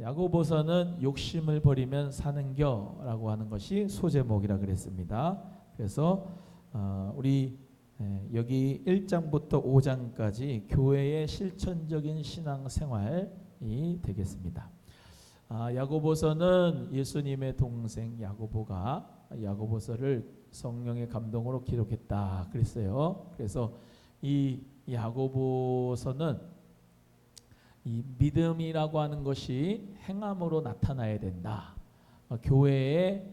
야고보서는 욕심을 버리면 사는겨라고 하는 것이 소제목이라 그랬습니다. 그래서 우리 여기 1장부터 5장까지 교회의 실천적인 신앙생활이 되겠습니다. 야고보서는 예수님의 동생 야고보가 야고보서를 성령의 감동으로 기록했다 그랬어요. 그래서 이 야고보서는 이 믿음이라고 하는 것이 행함으로 나타나야 된다. 교회의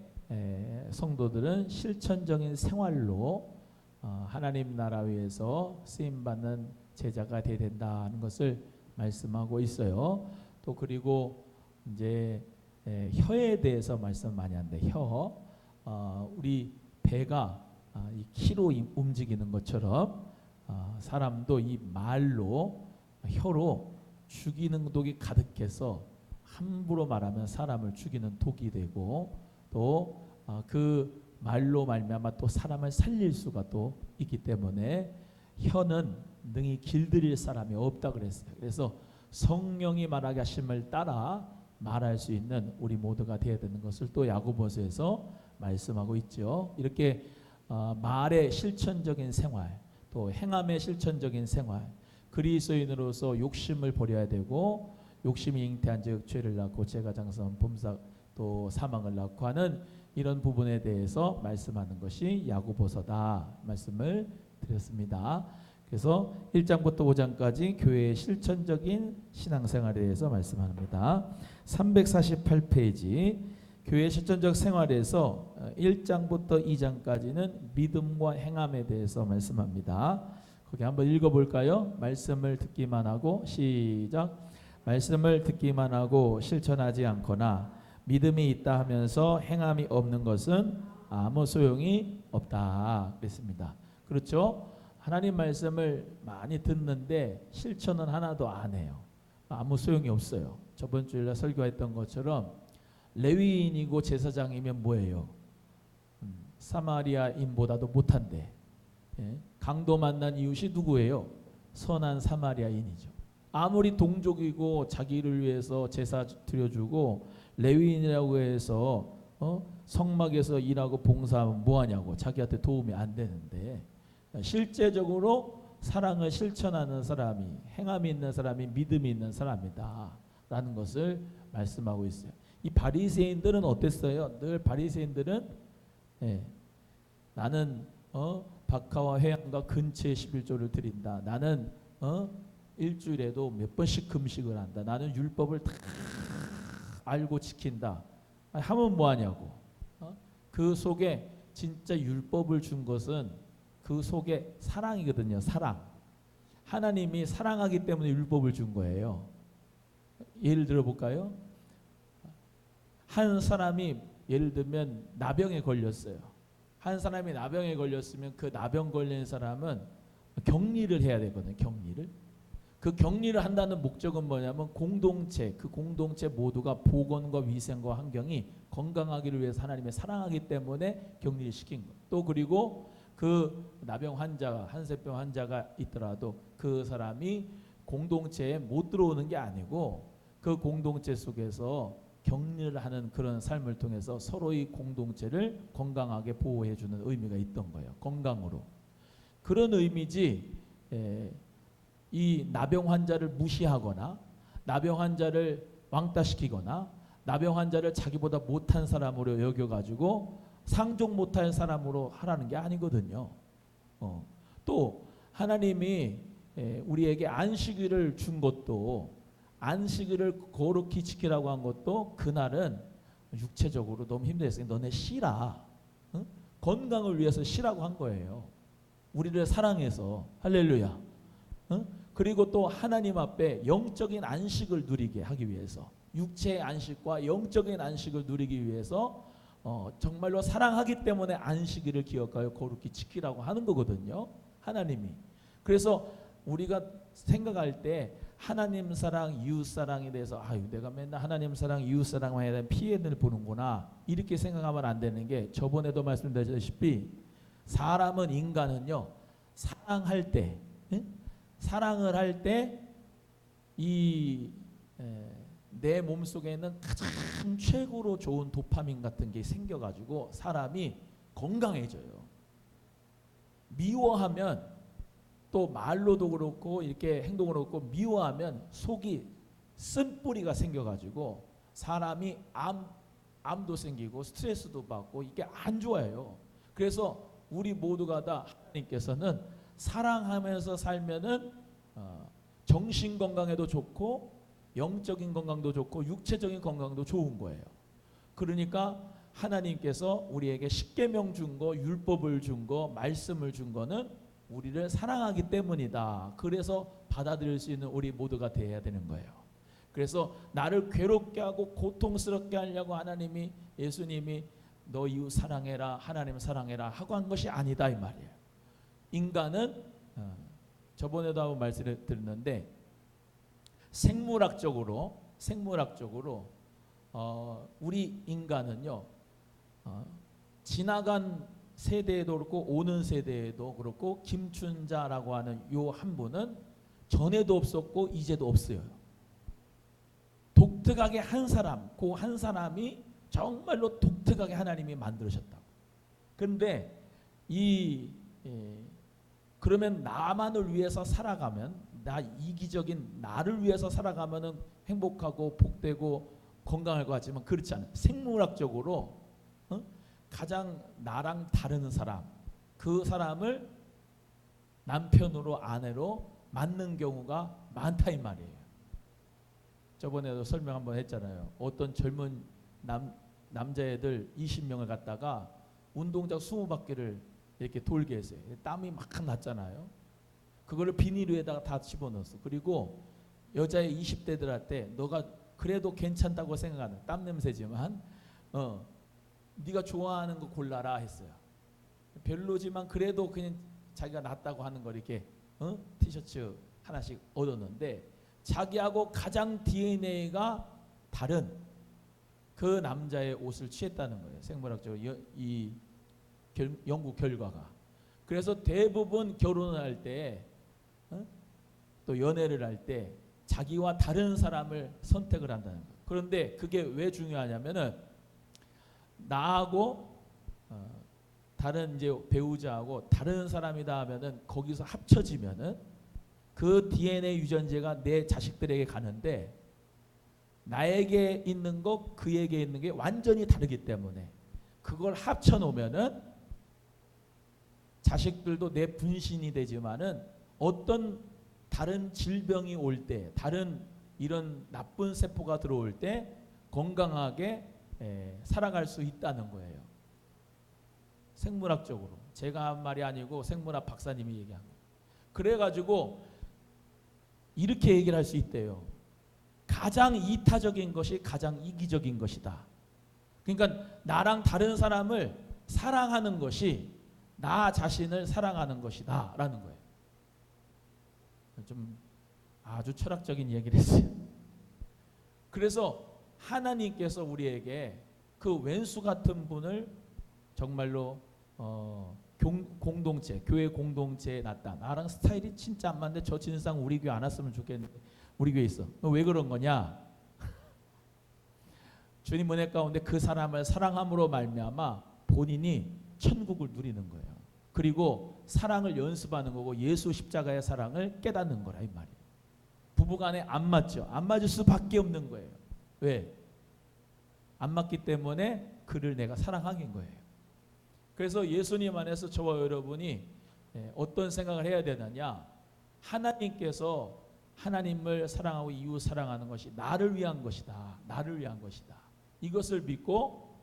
성도들은 실천적인 생활로 하나님 나라 위에서 쓰임받는 제자가 되어야 된다는 것을 말씀하고 있어요. 또 그리고 이제 혀에 대해서 말씀 많이 하는데 우리 배가 이 키로 움직이는 것처럼 사람도 이 말로 혀로 죽이는 독이 가득해서 함부로 말하면 사람을 죽이는 독이 되고 또 그 말로 말미암아 또 사람을 살릴 수가 또 있기 때문에 혀는 능히 길들일 사람이 없다 그랬어요. 그래서 성령이 말하게 하심을 따라 말할 수 있는 우리 모두가 되어야 되는 것을 또 야고보서에서 말씀하고 있죠. 이렇게 말의 실천적인 생활 또 행함의 실천적인 생활 그리스도인으로서 욕심을 버려야 되고 욕심이 잉태한 즉 죄를 낳고 죄가 장성한 범사 또 사망을 낳고 하는 이런 부분에 대해서 말씀하는 것이 야고보서다 말씀을 드렸습니다. 그래서 1장부터 5장까지 교회의 실천적인 신앙생활에 대해서 말씀합니다. 348페이지 교회의 실천적 생활에서 1장부터 2장까지는 믿음과 행함에 대해서 말씀합니다. 거기 한번 읽어볼까요? 말씀을 듣기만 하고 시작. 말씀을 듣기만 하고 실천하지 않거나 믿음이 있다 하면서 행함이 없는 것은 아무 소용이 없다 그랬습니다. 그렇죠? 하나님 말씀을 많이 듣는데 실천은 하나도 안 해요. 아무 소용이 없어요. 저번 주일날 설교했던 것처럼 레위인이고 제사장이면 뭐예요? 사마리아인보다도 못한데 강도 만난 이웃이 누구예요? 선한 사마리아인이죠. 아무리 동족이고 자기를 위해서 제사 드려주고 레위인이라고 해서 성막에서 일하고 봉사하면 뭐하냐고 자기한테 도움이 안 되는데 실제적으로 사랑을 실천하는 사람이 행함이 있는 사람이 믿음이 있는 사람이다 라는 것을 말씀하고 있어요. 이 바리새인들은 어땠어요? 늘 바리새인들은 나는 박하와 회향과 근처에 11조를 드린다. 나는 일주일에도 몇 번씩 금식을 한다. 나는 율법을 다 알고 지킨다. 하면 뭐하냐고. 그 속에 진짜 율법을 준 것은 그 속에 사랑이거든요. 사랑. 하나님이 사랑하기 때문에 율법을 준 거예요. 예를 들어볼까요? 한 사람이 예를 들면 나병에 걸렸어요. 한 사람이 나병에 걸렸으면 그 나병 걸린 사람은 격리를 해야 되거든요. 격리를. 그 격리를 한다는 목적은 뭐냐면 공동체, 그 공동체 모두가 보건과 위생과 환경이 건강하기를 위해서 하나님이 사랑하기 때문에 격리를 시킨 거예요. 또 그리고 그 나병 환자가 한센병 환자가 있더라도 그 사람이 공동체에 못 들어오는 게 아니고 그 공동체 속에서 격리를 하는 그런 삶을 통해서 서로의 공동체를 건강하게 보호해주는 의미가 있던 거예요. 건강으로. 그런 의미지 이 나병 환자를 무시하거나 나병 환자를 왕따시키거나 나병 환자를 자기보다 못한 사람으로 여겨가지고 상종 못할 사람으로 하라는 게 아니거든요. 또 하나님이 우리에게 안식일을 준 것도 안식일을 거룩히 지키라고 한 것도 그날은 육체적으로 너무 힘들었으니까 너네 쉬라. 응? 건강을 위해서 쉬라고 한 거예요. 우리를 사랑해서. 할렐루야. 응? 그리고 또 하나님 앞에 영적인 안식을 누리게 하기 위해서 육체의 안식과 영적인 안식을 누리기 위해서 정말로 사랑하기 때문에 안식일을 기억하여 거룩히 지키라고 하는 거거든요. 하나님이. 그래서 우리가 생각할 때 하나님 사랑, 이웃 사랑에 대해서 내가 맨날 하나님 사랑, 이웃 사랑만 해야 되는 피해를 보는구나 이렇게 생각하면 안 되는 게 저번에도 말씀드렸다시피 사람은 인간은요 사랑할 때 사랑을 할 때 이 내 몸속에는 가장 최고로 좋은 도파민 같은 게 생겨가지고 사람이 건강해져요. 미워하면 또 말로도 그렇고 이렇게 행동으로 그렇고 미워하면 속이 쓴뿌리가 생겨가지고 사람이 암도 생기고 스트레스도 받고 이게 안 좋아요. 그래서 우리 모두가 다 하나님께서는 사랑하면서 살면은 정신 건강에도 좋고 영적인 건강도 좋고 육체적인 건강도 좋은 거예요. 그러니까 하나님께서 우리에게 십계명 준 거, 율법을 준 거, 말씀을 준 거는 우리를 사랑하기 때문이다. 그래서 받아들일 수 있는 우리 모두가 되어야 되는 거예요. 그래서 나를 괴롭게 하고 고통스럽게 하려고 하나님이, 예수님이 너 이웃 사랑해라, 하나님 사랑해라 하고 한 것이 아니다 이 말이에요. 인간은 저번에도 한번 말씀을 드렸는데 생물학적으로 우리 인간은요 지나간 세대에도 그렇고 오는 세대에도 그렇고 김춘자라고 하는 요 한 분은 전에도 없었고 이제도 없어요. 독특하게 한 사람, 그 한 사람이 정말로 독특하게 하나님이 만들으셨다고. 그런데 그러면 나만을 위해서 살아가면, 나 이기적인 나를 위해서 살아가면은 행복하고 복되고 건강할 것 같지만 그렇지 않아요. 생물학적으로 가장 나랑 다른 사람, 그 사람을 남편으로 아내로 맞는 경우가 많다 이 말이에요. 저번에도 설명 한번 했잖아요. 어떤 젊은 남자애들 20명을 갖다가 운동장 20바퀴를 이렇게 돌게 했어요. 땀이 막 났잖아요. 그거를 비닐에다가 다 집어넣었어. 그리고 여자애 20대들한테 너가 그래도 괜찮다고 생각하는, 땀 냄새지만 네가 좋아하는 거 골라라 했어요. 별로지만 그래도 그냥 자기가 낫다고 하는 거 이렇게 티셔츠 하나씩 얻었는데 자기하고 가장 DNA가 다른 그 남자의 옷을 취했다는 거예요. 생물학적으로 이 연구 결과가. 그래서 대부분 결혼을 할 때 또 연애를 할 때 자기와 다른 사람을 선택을 한다는 거예요. 그런데 그게 왜 중요하냐면은 나하고 다른 이제 배우자하고 다른 사람이다 하면은 거기서 합쳐지면은 그 DNA 유전자가 내 자식들에게 가는데 나에게 있는 거 그에게 있는 게 완전히 다르기 때문에 그걸 합쳐 놓으면은 자식들도 내 분신이 되지만은 어떤 다른 질병이 올 때, 다른 이런 나쁜 세포가 들어올 때 건강하게 살아갈 수 있다는 거예요. 생물학적으로. 제가 한 말이 아니고 생물학 박사님이 얘기한 거예요. 그래가지고 이렇게 얘기를 할 수 있대요. 가장 이타적인 것이 가장 이기적인 것이다. 그러니까 나랑 다른 사람을 사랑하는 것이 나 자신을 사랑하는 것이다 라는 거예요. 좀 아주 철학적인 얘기를 했어요. 그래서 하나님께서 우리에게 그 왼수 같은 분을 정말로 공동체, 교회 공동체에 놨다. 나랑 스타일이 진짜 안 맞는데 저 진상 우리 교회 안 왔으면 좋겠는데 우리 교회 있어. 왜 그런 거냐? 주님 은혜 가운데 그 사람을 사랑함으로 말미암아 본인이 천국을 누리는 거예요. 그리고 사랑을 연습하는 거고 예수 십자가의 사랑을 깨닫는 거라 이 말이에요. 부부간에 안 맞죠. 안 맞을 수밖에 없는 거예요. 왜? 안 맞기 때문에 그를 내가 사랑하긴 거예요. 그래서 예수님 안에서 저와 여러분이 어떤 생각을 해야 되느냐? 하나님께서 하나님을 사랑하고 이웃 사랑하는 것이 나를 위한 것이다. 나를 위한 것이다. 이것을 믿고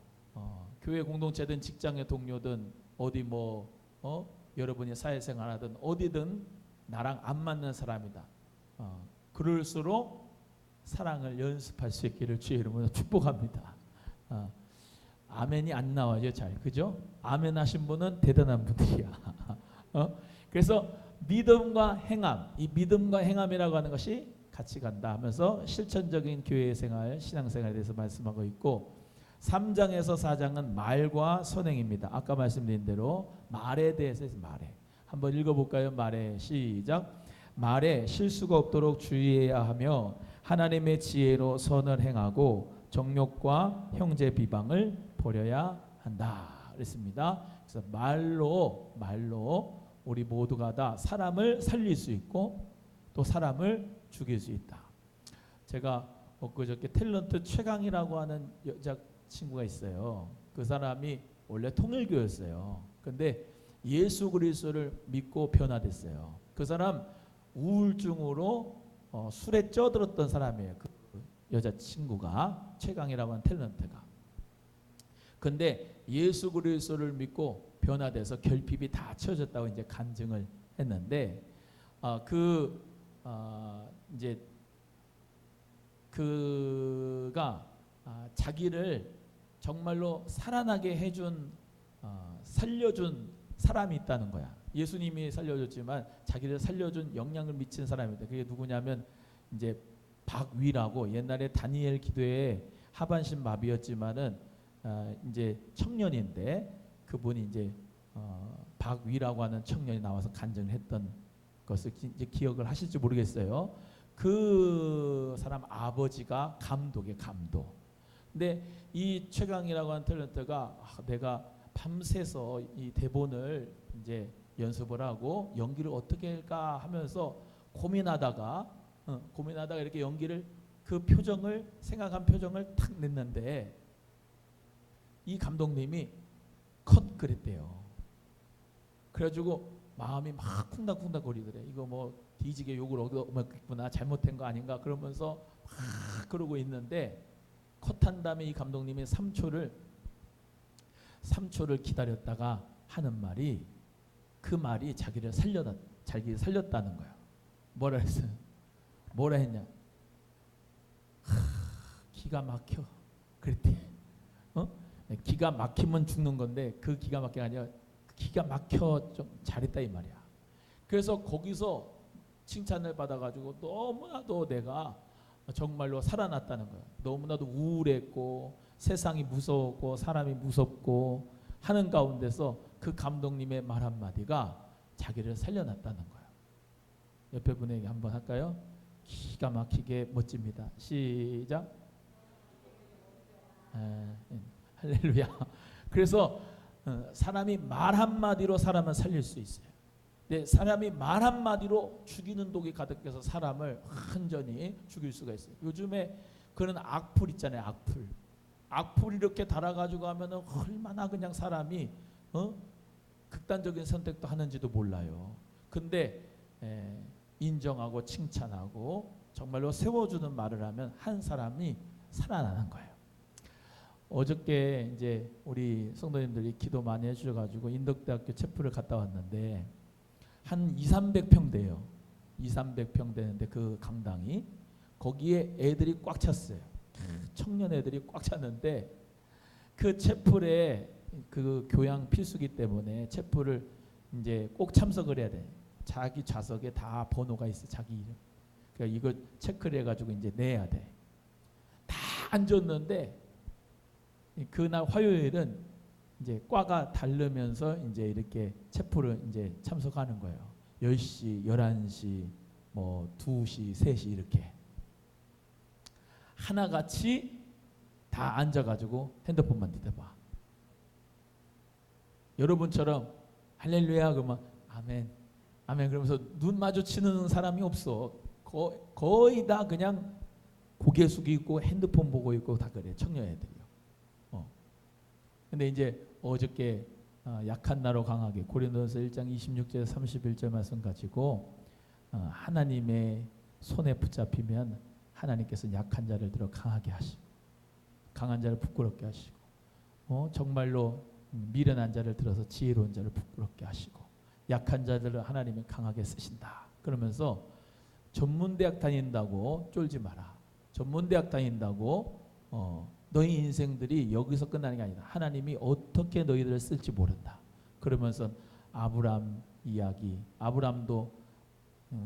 교회 공동체든 직장의 동료든 어디 여러분이 사회생활하든 어디든 나랑 안 맞는 사람이다. 그럴수록 사랑을 연습할 수 있기를 주의 이름으로 축복합니다. 아멘이 안 나와요, 잘. 그죠? 아멘 하신 분은 대단한 분들이야. 그래서 믿음과 행함, 이 믿음과 행함이라고 하는 것이 같이 간다 하면서 실천적인 교회 생활, 신앙생활에 대해서 말씀하고 있고 3장에서 4장은 말과 선행입니다. 아까 말씀드린 대로 말에 대해서 말해. 한번 읽어볼까요? 말에 시작. 말에 실수가 없도록 주의해야 하며 하나님의 지혜로 선을 행하고 정욕과 형제 비방을 버려야 한다 그랬습니다. 그래서 말로 우리 모두가 다 사람을 살릴 수 있고 또 사람을 죽일 수 있다. 제가 엊그저께 탤런트 최강이라고 하는 여자 친구가 있어요. 그 사람이 원래 통일교였어요. 근데 예수 그리스도를 믿고 변화됐어요. 그 사람 우울증으로 술에 쪄들었던 사람이에요. 그 여자친구가 최강이라고 하는 탤런트가. 근데 예수 그리스도를 믿고 변화돼서 결핍이 다 채워졌다고 이제 간증을 했는데 이제 그가 자기를 정말로 살아나게 해준 살려준 사람이 있다는 거야. 예수님이 살려줬지만 자기를 살려준 영향을 미친 사람이다. 그게 누구냐면 이제 박위라고 옛날에 다니엘 기도에 하반신 마비였지만은 이제 청년인데 그분이 이제 박위라고 하는 청년이 나와서 간증을 했던 것을 이제 기억을 하실지 모르겠어요. 그 사람 아버지가 감독이에요. 감독. 근데 이 최강이라고 하는 탤런트가 내가 밤새서 이 대본을 이제 연습을 하고 연기를 어떻게 할까 하면서 고민하다가 이렇게 연기를 그 표정을 생각한 표정을 탁 냈는데 이 감독님이 컷 그랬대요. 그래가지고 마음이 막 쿵닥쿵닥 거리더래. 이거 뭐 뒤지게 욕을 얻어먹겠구나, 잘못된 거 아닌가 그러면서 막 그러고 있는데 컷한 다음에 이 감독님이 3초를 기다렸다가 하는 말이 그 말이 자기를 살렸다는 거야. 뭐라 했어요? 뭐라 했냐? 기가 막혀. 그랬대. 기가 막히면 죽는 건데 그 기가 막히가 아니라 기가 막혀 좀 잘했다 이 말이야. 그래서 거기서 칭찬을 받아가지고 너무나도 내가 정말로 살아났다는 거야. 너무나도 우울했고 세상이 무서웠고 사람이 무섭고 하는 가운데서 그 감독님의 말 한마디가 자기를 살려놨다는 거야. 옆에 분에게 한번 할까요? 기가 막히게 멋집니다. 시작. 할렐루야. 그래서 사람이 말 한마디로 사람을 살릴 수 있어요. 근데 사람이 말 한마디로 죽이는 독이 가득해서 사람을 완전히 죽일 수가 있어요. 요즘에 그런 악플 있잖아요. 악플 이렇게 달아가지고 하면은 얼마나 그냥 사람이 극단적인 선택도 하는지도 몰라요. 근데 인정하고 칭찬하고 정말로 세워주는 말을 하면 한 사람이 살아나는 거예요. 어저께 이제 우리 성도님들이 기도 많이 해주셔가지고 인덕대학교 체프를 갔다 왔는데 한 200~300평 돼요. 200~300평 되는데 그 강당이 거기에 애들이 꽉 찼어요. 청년 애들이 꽉 찼는데 그 체플에 그 교양 필수기 때문에 체플을 이제 꼭 참석을 해야 돼. 자기 좌석에 다 번호가 있어. 자기 이름. 그러니까 이거 체크를 해가지고 이제 내야 돼. 다 앉았는데 그날 화요일은 이제 과가 다르면서 이제 이렇게 체프를 이제 참석하는 거예요. 10시, 11시, 뭐 2시, 3시 이렇게 하나같이 다 앉아가지고 핸드폰만 뒤져봐. 여러분처럼 할렐루야 그러면 아멘, 아멘 그러면서 눈 마주치는 사람이 없어. 거의 다 그냥 고개 숙이고 핸드폰 보고 있고 다 그래. 청년 애들이요. 근데 이제 어저께 약한 나로 강하게 고린도전서 1장 26절 31절 말씀 가지고 하나님의 손에 붙잡히면 하나님께서 약한 자를 들어 강하게 하시고 강한 자를 부끄럽게 하시고 정말로 미련한 자를 들어서 지혜로운 자를 부끄럽게 하시고 약한 자들을 하나님이 강하게 쓰신다. 그러면서 전문대학 다닌다고 쫄지 마라. 전문대학 다닌다고 너희 인생들이 여기서 끝나는 게 아니다. 하나님이 어떻게 너희들을 쓸지 모른다. 그러면서 아브람 이야기, 아브람도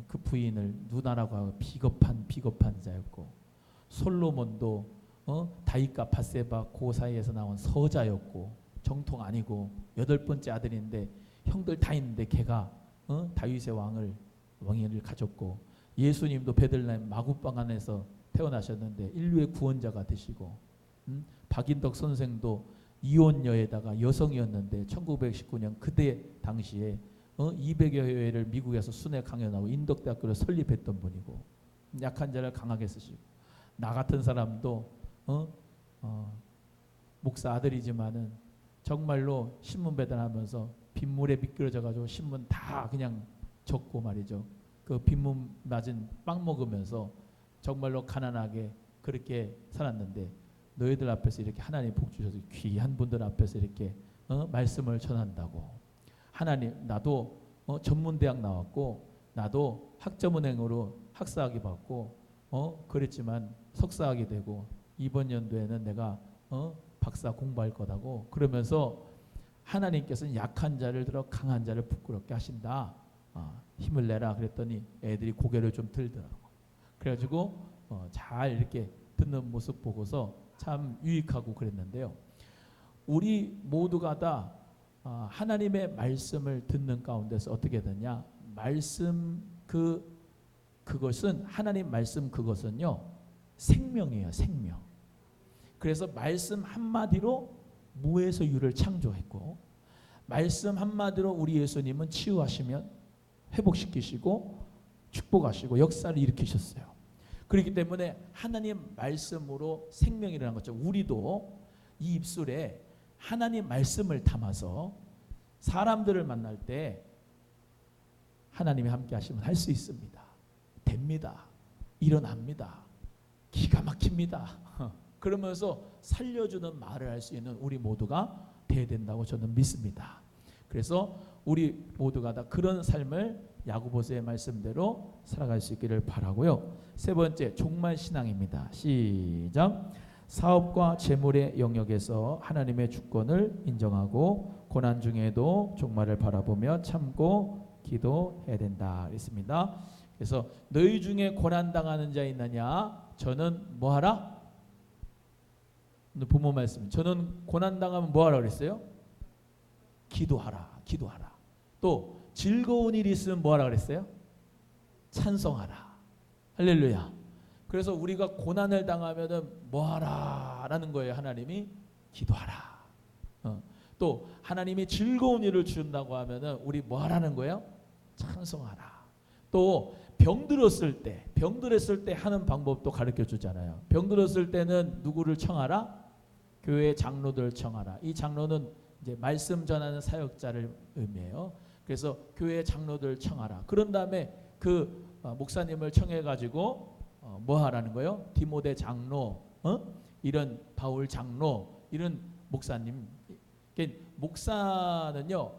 그 부인을 누나라고 하고 비겁한 자였고 솔로몬도 다윗과 밧세바 그 사이에서 나온 서자였고 정통 아니고 8번째 아들인데 형들 다 있는데 걔가 다윗의 왕위를 가졌고 예수님도 베들레헴 마구방 안에서 태어나셨는데 인류의 구원자가 되시고, 박인덕 선생도 이혼녀에다가 여성이었는데 1919년 그때 당시에 200여 회를 미국에서 순회 강연하고 인덕대학교를 설립했던 분이고, 약한 자를 강하게 쓰시고, 나 같은 사람도 목사 아들이지만은 정말로 신문 배달하면서 빗물에 미끄러져 가지고 신문 다 그냥 적고 말이죠. 그 빗물 맞은 빵 먹으면서 정말로 가난하게 그렇게 살았는데, 너희들 앞에서 이렇게 하나님 복 주셔서 귀한 분들 앞에서 이렇게 말씀을 전한다고. 하나님, 나도 전문대학 나왔고 나도 학점은행으로 학사학위 받고 그랬지만 석사학위 되고 이번 연도에는 내가 박사 공부할 거다고 그러면서 하나님께서는 약한 자를 들어 강한 자를 부끄럽게 하신다. 힘을 내라 그랬더니 애들이 고개를 좀 들더라고. 그래가지고 잘 이렇게 듣는 모습 보고서 참 유익하고 그랬는데요. 우리 모두가 다 하나님의 말씀을 듣는 가운데서 어떻게 되냐? 말씀 그것은 하나님 말씀 그것은요 생명이에요, 생명. 그래서 말씀 한마디로 무에서 유를 창조했고, 말씀 한마디로 우리 예수님은 치유하시면 회복시키시고 축복하시고 역사를 일으키셨어요. 그렇기 때문에 하나님 말씀으로 생명이라는 거죠. 우리도 이 입술에 하나님 말씀을 담아서 사람들을 만날 때 하나님이 함께 하시면 할 수 있습니다. 됩니다. 일어납니다. 기가 막힙니다. 그러면서 살려주는 말을 할 수 있는 우리 모두가 돼야 된다고 저는 믿습니다. 그래서 우리 모두가 다 그런 삶을 야고보서의 말씀대로 살아갈 수 있기를 바라고요. 세 번째, 종말 신앙입니다. 시작. 사업과 재물의 영역에서 하나님의 주권을 인정하고 고난 중에도 종말을 바라보며 참고 기도해야 된다. 그랬습니다. 그래서 너희 중에 고난 당하는 자 있느냐? 저는 뭐하라? 부모 말씀. 저는 고난 당하면 뭐하라 그랬어요? 기도하라. 기도하라. 또 즐거운 일이 있으면 뭐하라 그랬어요? 찬송하라. 할렐루야. 그래서 우리가 고난을 당하면은 뭐하라라는 거예요. 하나님이 기도하라. 또 하나님이 즐거운 일을 주신다고 하면은 우리 뭐하라는 거예요? 찬송하라. 또 병들었을 때 하는 방법도 가르쳐 주잖아요. 병들었을 때는 누구를 청하라? 교회 장로들 청하라. 이 장로는 이제 말씀 전하는 사역자를 의미해요. 그래서 교회 장로들 청하라. 그런 다음에 그 목사님을 청해 가지고 뭐 하라는 거예요? 디모데 장로, 이런 바울 장로, 이런 목사님. 목사는요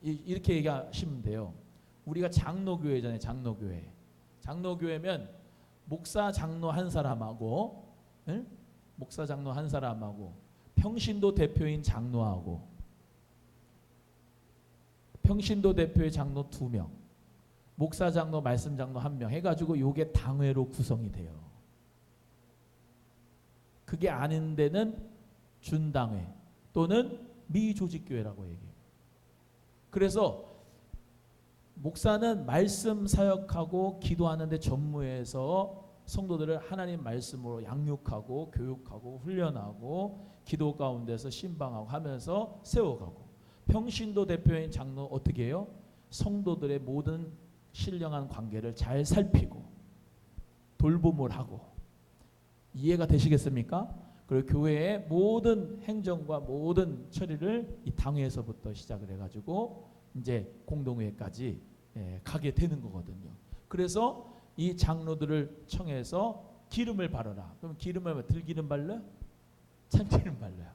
이렇게 얘기하시면 돼요. 우리가 장로교회잖아요. 장로교회. 장로교회면 목사 장로 한 사람하고, 목사 장로 한 사람하고, 평신도 대표인 장로하고, 평신도 대표의 장로 2명, 목사 장로, 말씀 장로 1명 해가지고 요게 당회로 구성이 돼요. 그게 아닌 데는 준당회 또는 미조직교회라고 얘기해요. 그래서 목사는 말씀 사역하고 기도하는 데 전무해서 성도들을 하나님 말씀으로 양육하고 교육하고 훈련하고 기도 가운데서 신방하고 하면서 세워가고, 평신도 대표인 장로 어떻게 해요? 성도들의 모든 신령한 관계를 잘 살피고 돌봄을 하고. 이해가 되시겠습니까? 그리고 교회의 모든 행정과 모든 처리를 이 당회에서부터 시작을 해가지고 이제 공동회까지 가게 되는 거거든요. 그래서 이 장로들을 청해서 기름을 바르라. 그럼 기름을 들기름 발라? 참기름 발라요.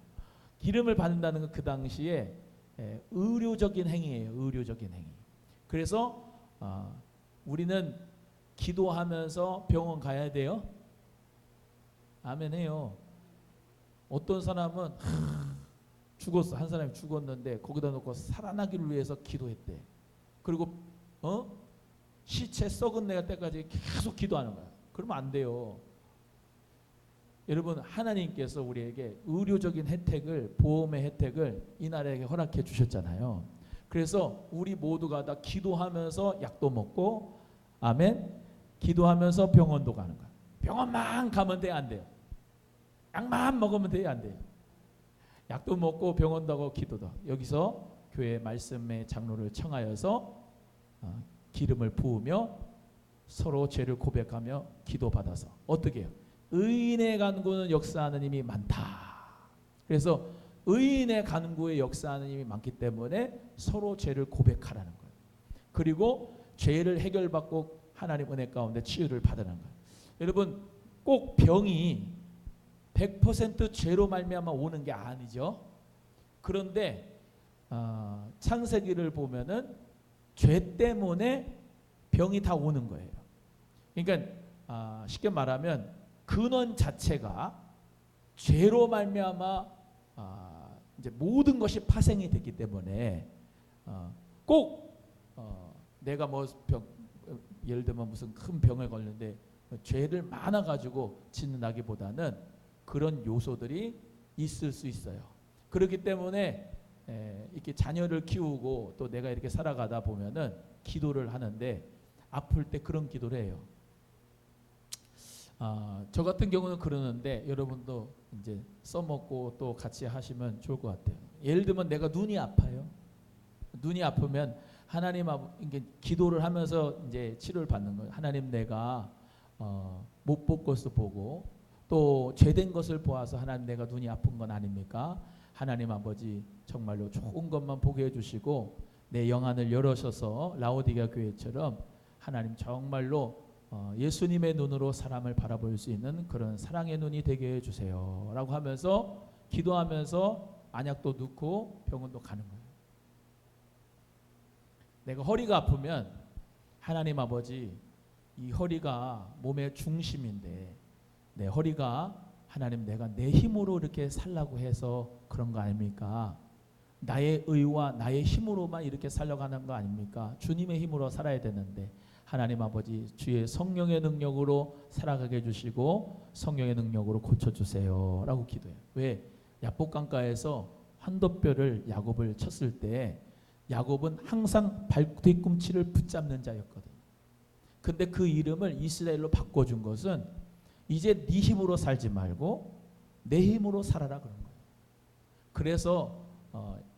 기름을 바른다는 건 그 당시에 의료적인 행위예요. 의료적인 행위. 그래서 우리는 기도하면서 병원 가야 돼요? 아멘 해요. 어떤 사람은 죽었어. 한 사람이 죽었는데 거기다 놓고 살아나기를 위해서 기도했대. 그리고 시체 썩은 내가 때까지 계속 기도하는 거야. 그러면 안 돼요. 여러분, 하나님께서 우리에게 의료적인 혜택을, 보험의 혜택을 이 나라에게 허락해 주셨잖아요. 그래서 우리 모두가 다 기도하면서 약도 먹고, 아멘, 기도하면서 병원도 가는 거야. 병원만 가면 돼, 안 돼요? 약만 먹으면 돼요, 안 돼요? 약도 먹고 병원도 하고 기도도 하고. 여기서 교회 말씀의 장로를 청하여서 기름을 부으며 서로 죄를 고백하며 기도받아서 어떻게 해요? 의인의 간구는 역사하는 힘이 많다. 그래서 의인의 간구에 역사하는 힘이 많기 때문에 서로 죄를 고백하라는 거예요. 그리고 죄를 해결받고 하나님 은혜 가운데 치유를 받으라는 거예요. 여러분, 꼭 병이 100% 죄로 말미암아 오는 게 아니죠. 그런데 창세기를 보면은 죄 때문에 병이 다 오는 거예요. 그러니까 쉽게 말하면 근원 자체가 죄로 말미암아 이제 모든 것이 파생이 됐기 때문에 꼭 내가 뭐 예를 들면 무슨 큰 병에 걸렸는데 죄를 많아 가지고 짓는다기보다는 그런 요소들이 있을 수 있어요. 그렇기 때문에 이렇게 자녀를 키우고 또 내가 이렇게 살아가다 보면은 기도를 하는데 아플 때 그런 기도를 해요. 저 같은 경우는 그러는데 여러분도 이제 써먹고 또 같이 하시면 좋을 것 같아요. 예를 들면 내가 눈이 아파요. 눈이 아프면 하나님 이게 기도를 하면서 이제 치료를 받는 거예요. 하나님, 내가 못 볼 것을 보고 또 죄된 것을 보아서 하나님 내가 눈이 아픈 건 아닙니까? 하나님 아버지 정말로 좋은 것만 보게 해주시고 내 영안을 열어셔서 라오디게아 교회처럼 하나님 정말로 예수님의 눈으로 사람을 바라볼 수 있는 그런 사랑의 눈이 되게 해주세요 라고 하면서 기도하면서 안약도 넣고 병원도 가는 거예요. 내가 허리가 아프면 하나님 아버지, 이 허리가 몸의 중심인데 내 허리가 하나님 내가 내 힘으로 이렇게 살라고 해서 그런 거 아닙니까? 나의 의와 나의 힘으로만 이렇게 살려가는 거 아닙니까? 주님의 힘으로 살아야 되는데 하나님 아버지, 주의 성령의 능력으로 살아가게 해주시고 성령의 능력으로 고쳐주세요 라고 기도해요. 왜? 야복강가에서 환도뼈를 야곱을 쳤을 때 야곱은 항상 뒤꿈치를 붙잡는 자였거든요. 근데 그 이름을 이스라엘로 바꿔준 것은 이제 네 힘으로 살지 말고 내 힘으로 살아라 그런 거예요. 그래서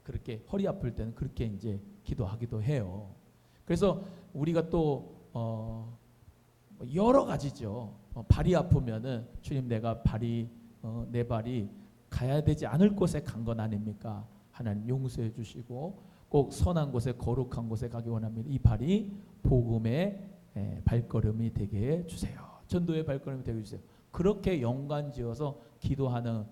그렇게 허리 아플 때는 그렇게 이제 기도하기도 해요. 그래서 우리가 또 여러 가지죠. 발이 아프면은 주님, 내가 내 발이 가야 되지 않을 곳에 간 건 아닙니까? 하나님 용서해 주시고 꼭 선한 곳에 거룩한 곳에 가기 원합니다. 이 발이 복음의 발걸음이 되게 해 주세요. 전도의 발걸음이 되게 해주세요. 그렇게 연관지어서 기도하는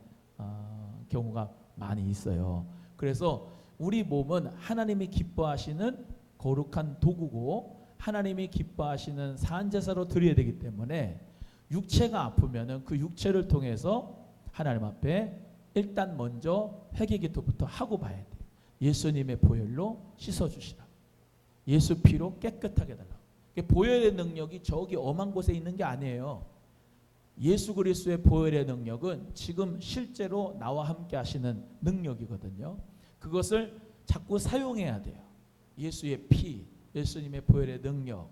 경우가 많이 있어요. 그래서 우리 몸은 하나님이 기뻐하시는 거룩한 도구고 하나님이 기뻐하시는 산제사로 드려야 되기 때문에 육체가 아프면은 그 육체를 통해서 하나님 앞에 일단 먼저 회개기도부터 하고 봐야 돼요. 예수님의 보혈로 씻어주시라. 예수 피로 깨끗하게 해달라. 보혈의 능력이 저기 엄한 곳에 있는 게 아니에요. 예수 그리스도의 보혈의 능력은 지금 실제로 나와 함께 하시는 능력이거든요. 그것을 자꾸 사용해야 돼요. 예수의 피, 예수님의 보혈의 능력,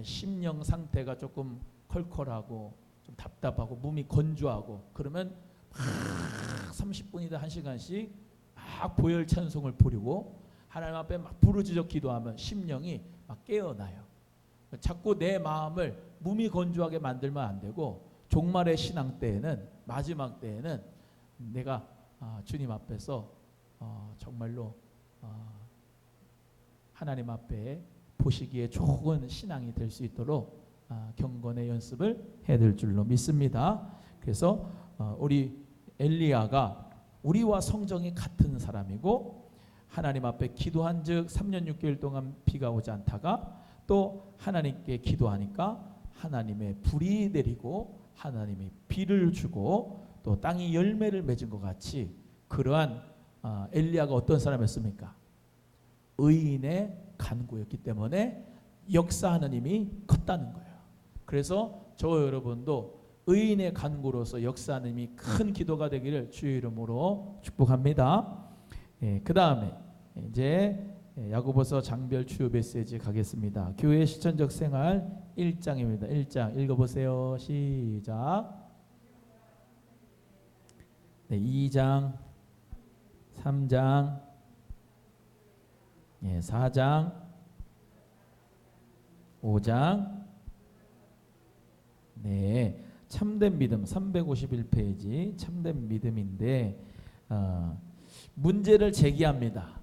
심령 상태가 조금 컬컬하고 좀 답답하고 몸이 건조하고 그러면 막 30분이다 1시간씩 막 보혈 찬송을 부리고 하나님 앞에 막 부르짖어 기도하면 심령이 막 깨어나요. 자꾸 내 마음을 몸이 건조하게 만들면 안 되고 종말의 신앙 때에는, 마지막 때에는 내가 주님 앞에서 정말로 하나님 앞에 보시기에 좋은 신앙이 될 수 있도록 경건의 연습을 해야 될 줄로 믿습니다. 그래서 우리 엘리야가 우리와 성정이 같은 사람이고 하나님 앞에 기도한 즉 3년 6개월 동안 비가 오지 않다가 또 하나님께 기도하니까 하나님의 불이 내리고 하나님이 비를 주고 또 땅이 열매를 맺은 것 같이 그러한 엘리야가 어떤 사람이었습니까? 의인의 간구였기 때문에 역사하는 힘이 컸다는 거예요. 그래서 저 여러분도 의인의 간구로서 역사하는 힘이 큰 기도가 되기를 주의 이름으로 축복합니다. 그 다음에 이제 야고보서 장별 주요 메시지 가겠습니다. 교회 실천적 생활 1장입니다. 1장 읽어보세요. 시작. 네, 2장, 3장, 4장, 5장. 네, 참된 믿음 351페이지 참된 믿음인데 문제를 제기합니다.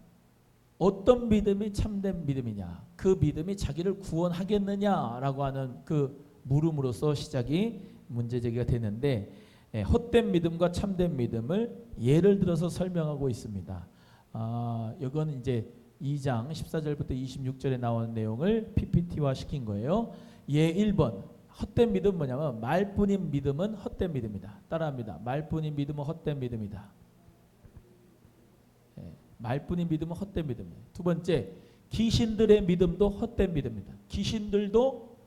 어떤 믿음이 참된 믿음이냐? 그 믿음이 자기를 구원하겠느냐라고 하는 그 물음으로써 시작이 문제 제기가 되는데 헛된 믿음과 참된 믿음을 예를 들어서 설명하고 있습니다. 이건 이제 2장 14절부터 26절에 나오는 내용을 PPT화 시킨 거예요. 예 1번 헛된 믿음 뭐냐면 말뿐인 믿음은 헛된 믿음이다. 따라합니다. 말뿐인 믿음은 헛된 믿음이다. 말뿐인 믿음은 헛된 믿음이에요. 두 번째, 귀신들의 믿음도 헛된 믿음이다. 귀신들도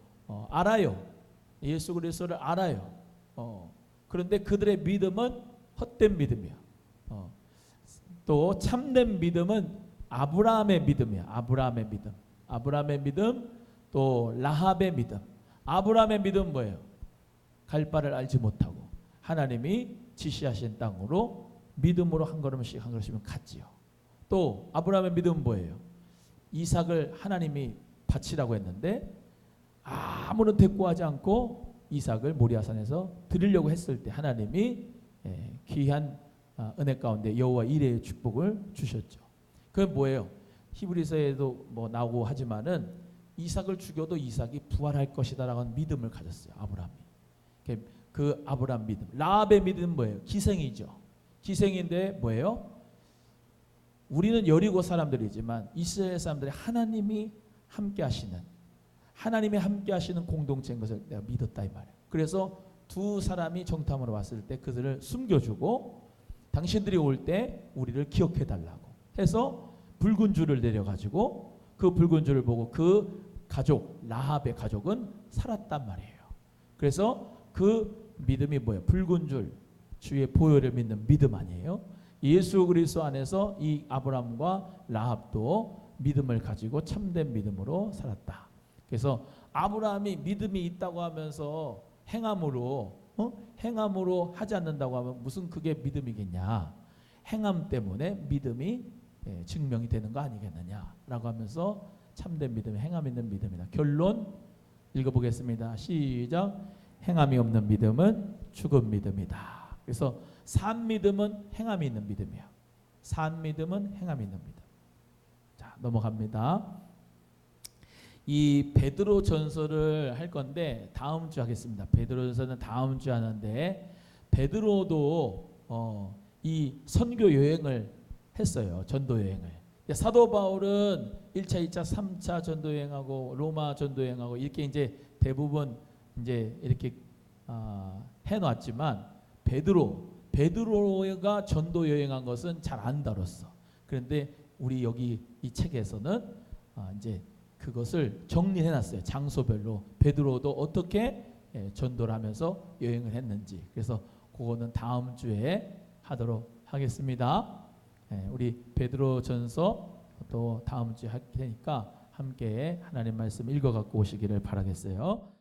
알아요. 예수 그리스도를 알아요. 그런데 그들의 믿음은 헛된 믿음이야. 또 참된 믿음은 아브라함의 믿음이야. 아브라함의 믿음. 아브라함의 믿음, 또 라합의 믿음. 아브라함의 믿음은 뭐예요? 갈 바를 알지 못하고 하나님이 지시하신 땅으로 믿음으로 한 걸음씩 한 걸음씩 갔지요. 또 아브라함의 믿음은 뭐예요? 이삭을 하나님이 바치라고 했는데 아무런 대꾸하지 않고 이삭을 모리아산에서 드리려고 했을 때 하나님이 귀한 은혜 가운데 여호와 이레의 축복을 주셨죠. 그게 뭐예요? 히브리서에도 뭐 나오고 하지만은 이삭을 죽여도 이삭이 부활할 것이다라고 하는 믿음을 가졌어요. 아브라함이. 그 아브라함 믿음. 라합의 믿음은 뭐예요? 기생이죠. 기생인데 뭐예요? 우리는 여리고 사람들이지만 이스라엘 사람들이 하나님이 함께 하시는 공동체인 것을 내가 믿었다 이 말이에요. 그래서 두 사람이 정탐으로 왔을 때 그들을 숨겨주고 당신들이 올 때 우리를 기억해 달라고 해서 붉은 줄을 내려가지고 그 붉은 줄을 보고 그 가족 라합의 가족은 살았단 말이에요. 그래서 그 믿음이 뭐예요? 붉은 줄 주의 보혈을 믿는 믿음 아니에요? 예수 그리스도 안에서 이 아브라함과 라합도 믿음을 가지고 참된 믿음으로 살았다. 그래서 아브라함이 믿음이 있다고 하면서 행함으로 하지 않는다고 하면 무슨 그게 믿음이겠냐? 행함 때문에 믿음이 증명이 되는 거 아니겠느냐라고 하면서 참된 믿음이 행함 있는 믿음이다. 결론 읽어보겠습니다. 시작. 행함이 없는 믿음은 죽은 믿음이다. 그래서 산 믿음은 행함이 있는 믿음이야. 산 믿음은 행함이 있는 믿음. 자, 넘어갑니다. 이 베드로 전서를 할 건데 다음 주 하겠습니다. 베드로 전서는 다음 주 하는데 베드로도 이 선교 여행을 했어요. 전도 여행을. 사도 바울은 1차, 2차, 3차 전도 여행하고 로마 전도 여행하고 이렇게 이제 대부분 이제 이렇게 해놨지만 베드로가 전도 여행한 것은 잘 안 다뤘어. 그런데 우리 여기 이 책에서는 이제 그것을 정리해놨어요. 장소별로 베드로도 어떻게 전도를 하면서 여행을 했는지. 그래서 그거는 다음 주에 하도록 하겠습니다. 우리 베드로 전서 또 다음 주에 할 테니까 함께 하나님 말씀 읽어 갖고 오시기를 바라겠어요.